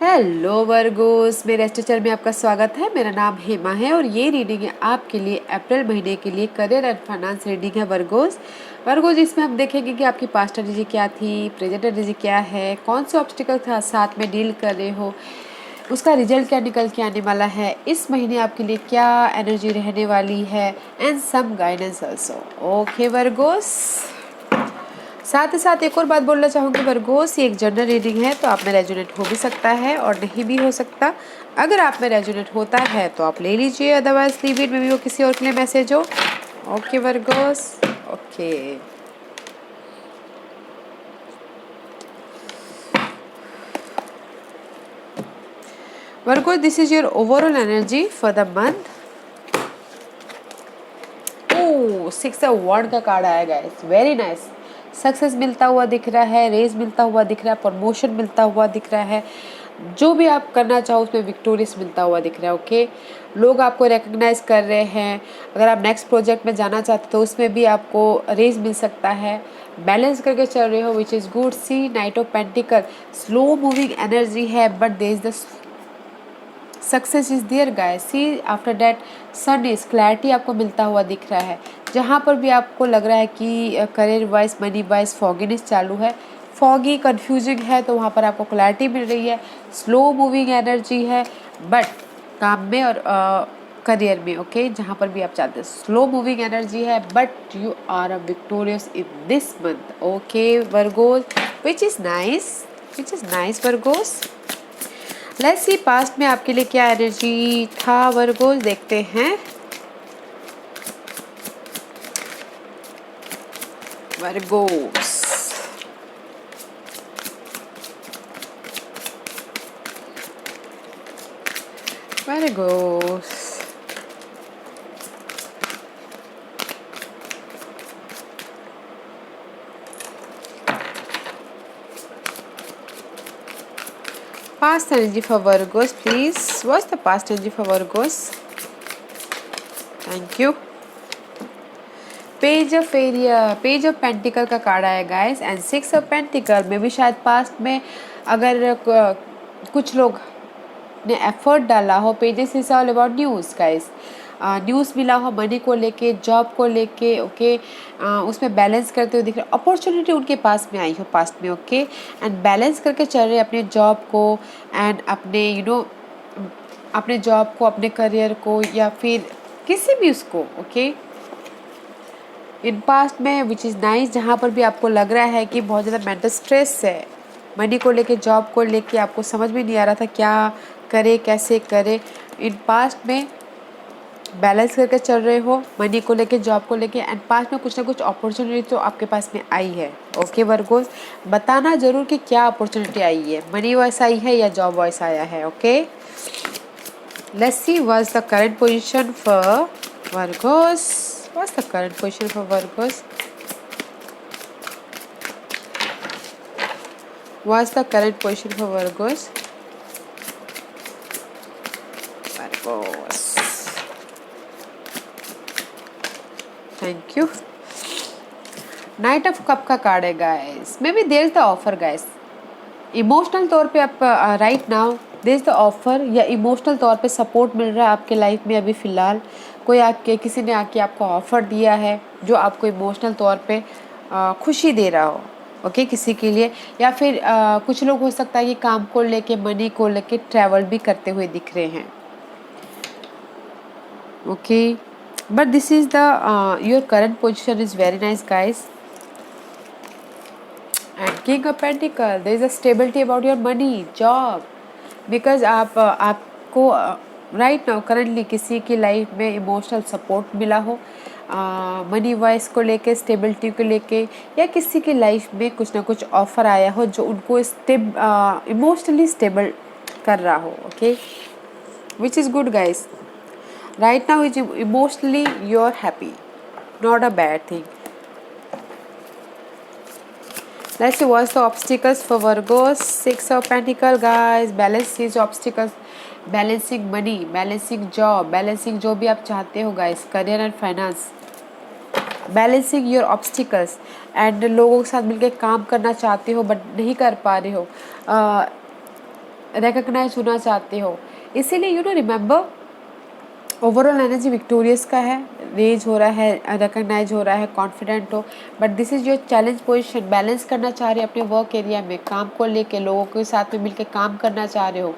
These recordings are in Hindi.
हेलो वर्गोस, मेरे स्ट्रक्चर में आपका स्वागत है। मेरा नाम हेमा है और ये रीडिंग है आपके लिए अप्रैल महीने के लिए करियर एंड फाइनेंस रीडिंग है वर्गोस इसमें हम देखेंगे कि आपकी पास्ट एनर्जी क्या थी, प्रेजेंट एनर्जी क्या है, कौन से ऑब्स्टिकल था साथ में डील कर रहे हो, उसका रिजल्ट क्या निकल के आने वाला है, इस महीने आपके लिए क्या एनर्जी रहने वाली है and some guidance also. Okay Virgos, साथ ही साथ एक और बात बोलना चाहूँगी वर्गोस, ये एक जनरल रीडिंग है तो आप में रेजोनेट हो भी सकता है और नहीं भी हो सकता। अगर आप में रेजोनेट होता है तो आप ले लीजिए, otherwise leave it, may be वो किसी और के लिए मैसेज हो। Okay Virgos, okay Virgos, this is your overall energy for the month. Oh, 6 of wands का कार्ड आएगा, इट्स वेरी नाइस। सक्सेस मिलता हुआ दिख रहा है, रेज मिलता हुआ दिख रहा है, प्रमोशन मिलता हुआ दिख रहा है, जो भी आप करना चाहो उसमें विक्टोरियस मिलता हुआ दिख रहा है। ओके, लोग आपको रिकग्नाइज कर रहे हैं। अगर आप नेक्स्ट प्रोजेक्ट में जाना चाहते तो उसमें भी आपको रेज मिल सकता है। बैलेंस करके चल रहे हो, which is good. See knight of pentacles, slow moving energy है but there is the success is there guys. See after that sun is clarity आपको मिलता हुआ दिख रहा है। जहाँ पर भी आपको लग रहा है कि करियर वाइज, मनी वाइज फॉगीनेस चालू है, फॉगी कंफ्यूजिंग है, तो वहाँ पर आपको क्लैरिटी मिल रही है। स्लो मूविंग एनर्जी है बट काम में और करियर में, ओके, जहाँ पर भी आप चाहते हैं स्लो मूविंग एनर्जी है but you are a victorious in this month. Okay Virgos, which is nice Virgos. Let's see past में आपके लिए क्या एनर्जी था वर्गोस, देखते हैं Virgos. Virgos, past energy for Virgos, please. What's the past energy for Virgos? Thank you. Page of pentacle का कार्ड आया गाइस एंड 6 ऑफ पेंटिकल में भी शायद पास्ट में अगर कुछ लोग ने एफर्ट डाला हो। Pages is all about news guys, news मिला हो मनी को लेके, जॉब को लेके, ओके, उसमें बैलेंस करते हुए दिख रहे, अपॉर्चुनिटी उनके पास में आई हो पास्ट में, ओके, एंड बैलेंस करके चल रहे अपने जॉब को एंड अपने अपने जॉब को, अपने करियर को, या फिर किसी भी उसको, ओके, इन पास्ट में, विच इज़ नाइस। जहाँ पर भी आपको लग रहा है कि बहुत ज़्यादा मेंटल स्ट्रेस है मनी को लेके, जॉब को लेके, आपको समझ में नहीं आ रहा था क्या करे, कैसे करे, इन पास्ट में बैलेंस करके चल रहे हो मनी को लेके, जॉब को लेके, एंड पास्ट में कुछ ना कुछ अपॉर्चुनिटी तो आपके पास में आई है। ओके वर्गोस, बताना जरूर कि क्या अपॉर्चुनिटी आई है, मनी वाइस आई है या जॉब वाइस आया है। Okay, let's see what's the current position for Virgo's. What's the current position for Virgos? What's the current position for Virgos? Virgos. Thank you. Knight of cup का कार्ड है guys, may be there is the offer guys. Emotional तौर पे आप right now there is the offer, या इमोशनल तौर पे सपोर्ट मिल रहा है आपके लाइफ में अभी फ़िलहाल। कोई आपके किसी ने आके आपको ऑफ़र दिया है जो आपको इमोशनल तौर पे खुशी दे रहा हो, ओके, किसी के लिए, या फिर कुछ लोग हो सकता है कि काम को लेके, मनी को लेके ट्रैवल भी करते हुए दिख रहे हैं, okay, but this is the your current position is very nice guys. And king of pentacle, there is a stability about your money, job, because आपको राइट नाउ करंटली किसी की लाइफ में इमोशनल सपोर्ट मिला हो, मनी वाइज को लेके, स्टेबिलिटी को लेके, या किसी की लाइफ में कुछ ना कुछ ऑफर आया हो जो उनको इमोशनली स्टेबल कर रहा हो, okay, which is good guys. Right now is emotionally you are happy, not a bad thing. Let's see what's the obstacles for Virgos. 6 of Pentacles, guys. Balance these obstacles. Balancing money, balancing job, balancing जो भी आप चाहते हो guys, career and finance. Balancing your obstacles and लोगों के साथ मिलकर काम करना चाहते हो बट नहीं कर पा रहे हो, रिकग्नाइज होना चाहते हो, इसीलिए you know remember overall energy victorious का है, रेज हो रहा है, रिकग्नाइज हो रहा है, कॉन्फिडेंट हो, but this is your challenge position. Balance करना चाह रहे हो अपने वर्क एरिया में, काम को लेके लोगों के साथ में मिलकर काम करना चाह रहे हो,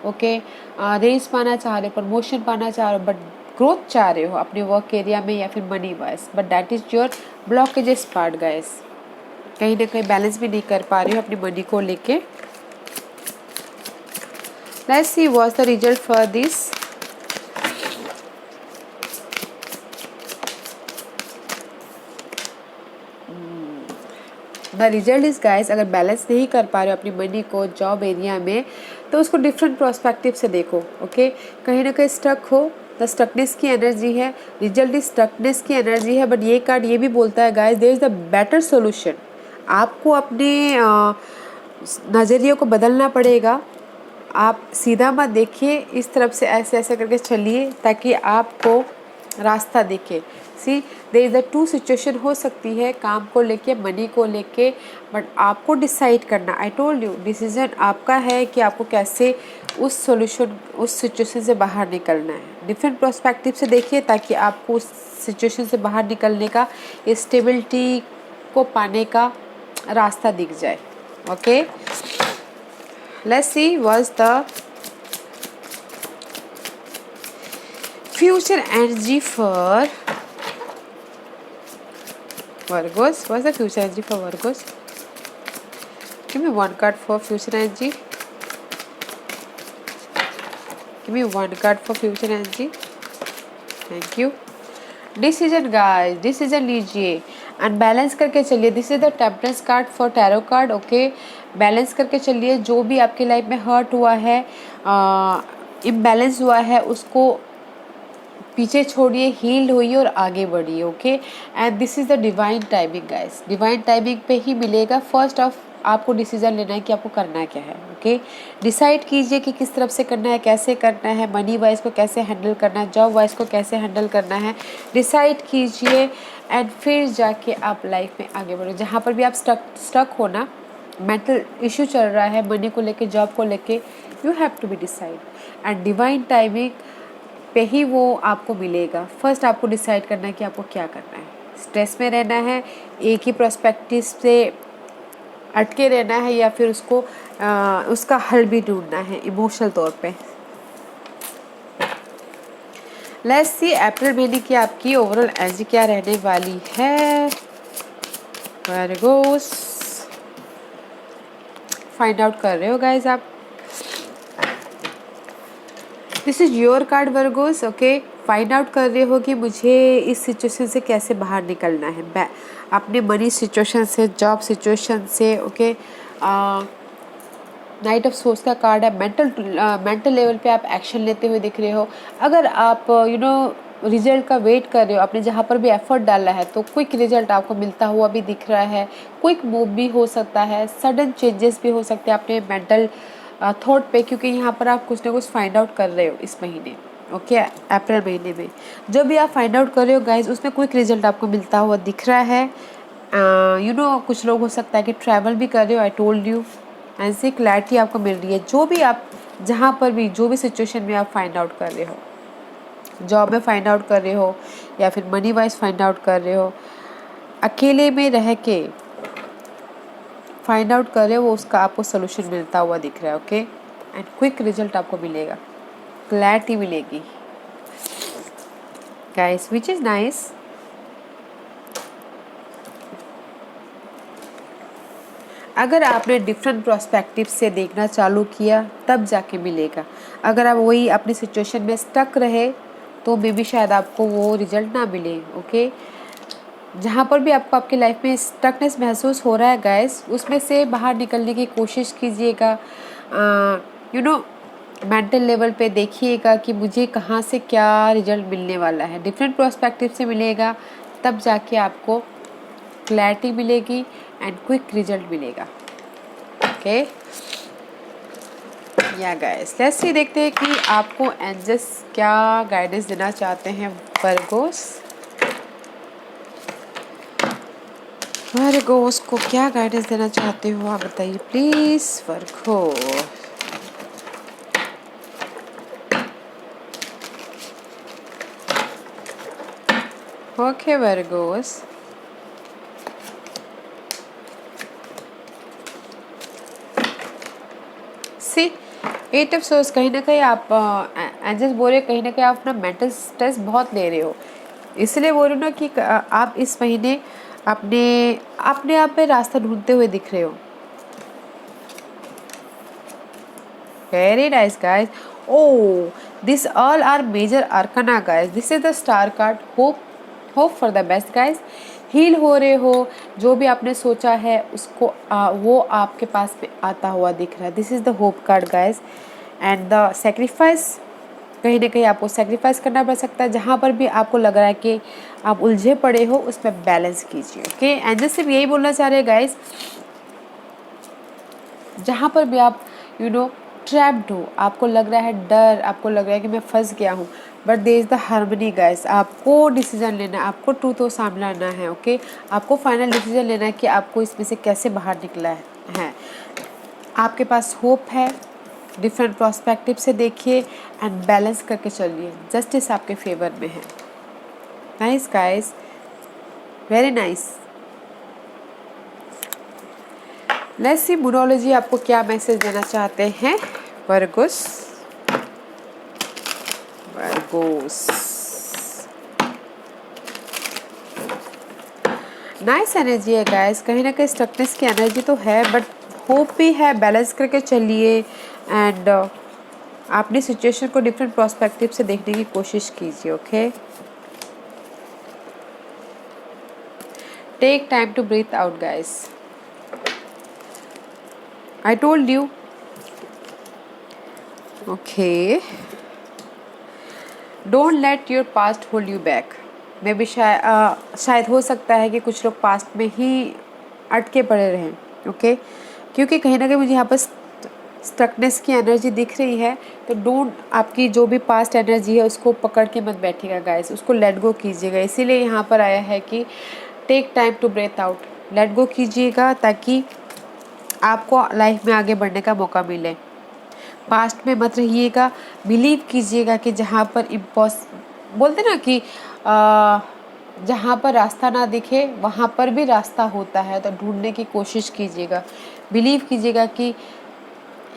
ओके, रेज पाना चाह रहे हो, प्रमोशन पाना चाह रहे हो, बट ग्रोथ चाह रहे हो अपने वर्क एरिया में या फिर money wise, but that is your blockages part guys. कहीं ना कहीं बैलेंस भी नहीं कर पा रहे हो अपनी मनी को लेके। Let's see what's the result for this. The result is guys, अगर बैलेंस नहीं कर पा रहे हो अपनी मनी को जॉब एरिया में, तो उसको डिफरेंट प्रोस्पेक्टिव से देखो, ओके। कहीं ना कहीं स्टक हो, द स्टकनेस की एनर्जी है, रिजल्ट इज स्टकनेस की एनर्जी है, बट ये कार्ड ये भी बोलता है guys there is the better solution. आपको अपने नज़रिए को बदलना पड़ेगा। आप सीधा मत देखिए, इस तरफ से ऐसे ऐसे करके चलिए ताकि आपको रास्ता दिखे। See there is the two situation हो सकती है, काम को लेके, मनी को लेके, बट आपको डिसाइड करना। आई टोल्ड यू डिसीजन आपका है कि आपको कैसे उस सॉल्यूशन उस सिचुएशन से बाहर निकलना है। डिफरेंट पर्सपेक्टिव से देखिए ताकि आपको उस सिचुएशन से बाहर निकलने का, स्टेबिलिटी को पाने का रास्ता दिख जाए, okay. Let's see what's the future energy for Virgos. What's the future energy for Virgos? Give me one card for future energy. Give me one card for future energy. Thank you. Decision guys, decision लीजिए एंड बैलेंस करके चलिए। This is the temperance card for tarot card, okay. Balance करके चलिए, जो भी आपकी लाइफ में हर्ट हुआ है, इम्बैलेंस हुआ है, उसको पीछे छोड़िए, हील्ड होइए और आगे बढ़िए, okay. And this is the divine timing guys, divine timing पे ही मिलेगा। फर्स्ट ऑफ आपको डिसीजन लेना है कि आपको करना क्या है, ओके। डिसाइड कीजिए कि किस तरफ से करना है, कैसे करना है, मनी वाइज को कैसे हैंडल करना है, जॉब वाइज को कैसे हैंडल करना है, डिसाइड कीजिए एंड फिर जाके आप लाइफ में आगे बढ़ो। जहाँ पर भी आप स्टक हो ना, मेंटल इशू चल रहा है मनी को लेके, जॉब को लेके, you have to be decide and divine timing पे ही वो आपको मिलेगा। फर्स्ट आपको डिसाइड करना है कि आपको क्या करना है। स्ट्रेस में रहना है, एक ही प्रोस्पेक्टिव से अटके रहना है, या फिर उसका हल भी ढूंढना है इमोशनल तौर पे। लेट्स सी अप्रैल महीने की आपकी ओवरऑल एनर्जी क्या रहने वाली है। वर्गोस फाइंड आउट कर रहे हो गाइज आप। This is your card Virgo's, okay. Find out कर रहे हो कि मुझे इस सिचुएशन से कैसे बाहर निकलना है, अपने मनी सिचुएशन से, जॉब सिचुएशन से, ओके। नाइट ऑफ सोर्स का कार्ड है। मेंटल लेवल पे आप एक्शन लेते हुए दिख रहे हो। अगर आप रिजल्ट का वेट कर रहे हो, आपने जहाँ पर भी एफर्ट डाला है, तो क्विक रिजल्ट आपको मिलता हुआ भी दिख रहा है। क्विक मूव भी हो सकता है, सडन चेंजेस भी हो सकते हैं अपने मेंटल थॉट पे, क्योंकि यहाँ पर आप कुछ ना कुछ फाइंड आउट कर रहे हो इस महीने, ओके। अप्रैल महीने में जो भी आप फाइंड आउट कर रहे हो गाइज, उसमें क्विक रिजल्ट आपको मिलता हुआ दिख रहा है। कुछ लोग हो सकता है कि ट्रैवल भी कर रहे हो, आई टोल्ड यू। ऐसी क्लैरिटी आपको मिल रही है, जो भी आप जहाँ पर भी जो भी सिचुएशन में आप फाइंड आउट कर रहे हो, जॉब में फाइंड आउट कर रहे हो या फिर मनी वाइज फाइंड आउट कर रहे हो, अकेले में रह के फाइंड आउट कर रहे हो, वो उसका आपको सोल्यूशन मिलता हुआ दिख रहा है, ओके। एंड क्विक रिजल्ट आपको मिलेगा, क्लैरिटी मिलेगी गाइस, विच इज़ नाइस। अगर आपने डिफरेंट प्रोस्पेक्टिव से देखना चालू किया तब जाके मिलेगा। अगर आप वही अपनी सिचुएशन में स्टक रहे तो मे बी शायद आपको वो रिजल्ट ना मिले, ओके। जहाँ पर भी आपको आपकी लाइफ में स्टकनेस महसूस हो रहा है गाइस, उसमें से बाहर निकलने की कोशिश कीजिएगा। मेंटल लेवल पे देखिएगा कि मुझे कहाँ से क्या रिजल्ट मिलने वाला है। डिफरेंट प्रोस्पेक्टिव से मिलेगा, तब जाके आपको क्लैरिटी मिलेगी एंड क्विक रिजल्ट मिलेगा, ओके। या गाइस, लेट्स सी देखते हैं कि आपको एंजल्स क्या गाइडेंस देना चाहते हैं। वर्गोस को क्या गाइडेंस देना चाहते हो आप बताइए please. Virgo okay Virgos. See 8 of swords, कहीं ना कहीं आप एंजल्स बोल रहे कहीं ना कहीं आप अपना मेंटल स्ट्रेस बहुत ले रहे हो, इसलिए बोल रही हूँ ना कि आप इस महीने अपने अपने आप में रास्ता ढूंढते हुए दिख रहे हो। Very nice guys. Oh this all are major arcana guys, this is the star card. Hope for the best guys. Heal हो रहे हो, जो भी आपने सोचा है उसको वो आपके पास पे आता हुआ दिख रहा है। This is the hope card guys. And the sacrifice, कहीं ना कहीं आपको सेक्रीफाइस करना पड़ सकता है। जहाँ पर भी आपको लग रहा है कि आप उलझे पड़े हो उसमें बैलेंस कीजिए। ओके एंजल सिर्फ यही बोलना चाह रहे हैं गाइस, जहाँ पर भी आप ट्रैप्ड हो, आपको लग रहा है डर, आपको लग रहा है कि मैं फंस गया हूँ, but there is the harmony guys. आपको डिसीजन लेना है, आपको ट्रूथ को सामने लाना है। ओके आपको फाइनल डिसीजन लेना है कि आपको इसमें से कैसे बाहर निकला है। आपके पास होप है, डिफरेंट प्रोस्पेक्टिव से देखिए एंड बैलेंस करके चलिए। जस्टिस आपके फेवर में है। Nice guys, very nice. Let's see moonology आपको क्या मैसेज देना चाहते हैं वर्गोस। नाइस एनर्जी है गाइस, कहीं ना कहीं स्टकनेस की एनर्जी तो है बट होप भी है। बैलेंस करके चलिए एंड आपने सिचुएशन को डिफरेंट प्रोस्पेक्टिव से देखने की कोशिश कीजिए। Okay take time to breathe out guys. I told you. Okay don't let your past hold you back. मे भी शायद हो सकता है कि कुछ लोग पास्ट में ही अटके पड़े रहें। ओके क्योंकि कहीं ना कहीं मुझे यहाँ पर स्टकनेस की एनर्जी दिख रही है। तो डोंट, आपकी जो भी पास्ट एनर्जी है उसको पकड़ के मत बैठिएगा गाइस, उसको लेट गो कीजिएगा। इसीलिए यहाँ पर आया है कि take time to breathe out, let go कीजिएगा ताकि आपको लाइफ में आगे बढ़ने का मौका मिले। पास्ट में मत रहिएगा, बिलीव कीजिएगा कि जहाँ पर बोलते ना कि जहाँ पर रास्ता ना दिखे वहाँ पर भी रास्ता होता है, तो ढूंढने की कोशिश कीजिएगा। बिलीव कीजिएगा कि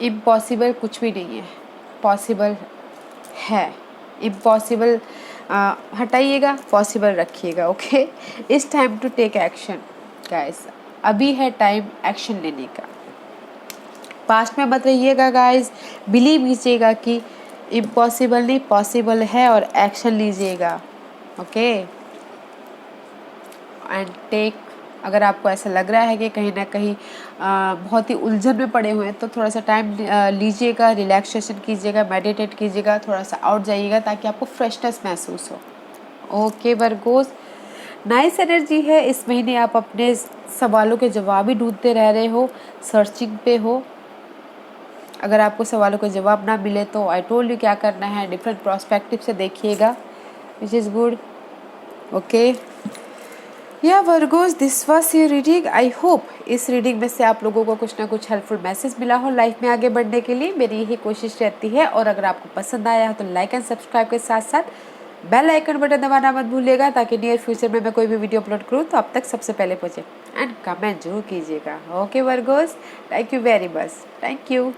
इम्पॉसिबल कुछ भी नहीं है, पॉसिबल है। इम्पॉसिबल हटाइएगा, पॉसिबल रखिएगा। Okay it's time to take action guys, अभी है टाइम एक्शन लेने का। पास्ट में मत रहिएगा गाइस, बिलीव कीजिएगा कि इम्पॉसिबल नहीं पॉसिबल है और एक्शन लीजिएगा। ओके एंड टेक, अगर आपको ऐसा लग रहा है कि कहीं ना कहीं बहुत ही उलझन में पड़े हुए हैं तो थोड़ा सा टाइम लीजिएगा, रिलैक्सेशन कीजिएगा, मेडिटेट कीजिएगा, थोड़ा सा आउट जाइएगा ताकि आपको फ्रेशनेस महसूस हो। ओके वर्गोस, नाइस एनर्जी है। इस महीने आप अपने सवालों के जवाब ही ढूंढते रह रहे हो, सर्चिंग पे हो। अगर आपको सवालों के जवाब ना मिले तो आई टोल्ड यू क्या करना है, डिफरेंट प्रोस्पेक्टिव से देखिएगा, विच इज़ गुड। ओके या Virgo's, this was your reading. I hope इस रीडिंग में से आप लोगों को कुछ ना कुछ हेल्पफुल मैसेज मिला हो लाइफ में आगे बढ़ने के लिए। मेरी यही कोशिश रहती है। और अगर आपको पसंद आया है तो लाइक एंड सब्सक्राइब के साथ साथ बेल आइकन बटन दबाना मत भूलिएगा ताकि नियर फ्यूचर में मैं कोई भी वीडियो अपलोड करूँ तो आप तक सबसे पहले पहुँचे। एंड कमेंट जरूर कीजिएगा। Okay Virgo's, thank you very much, thank you.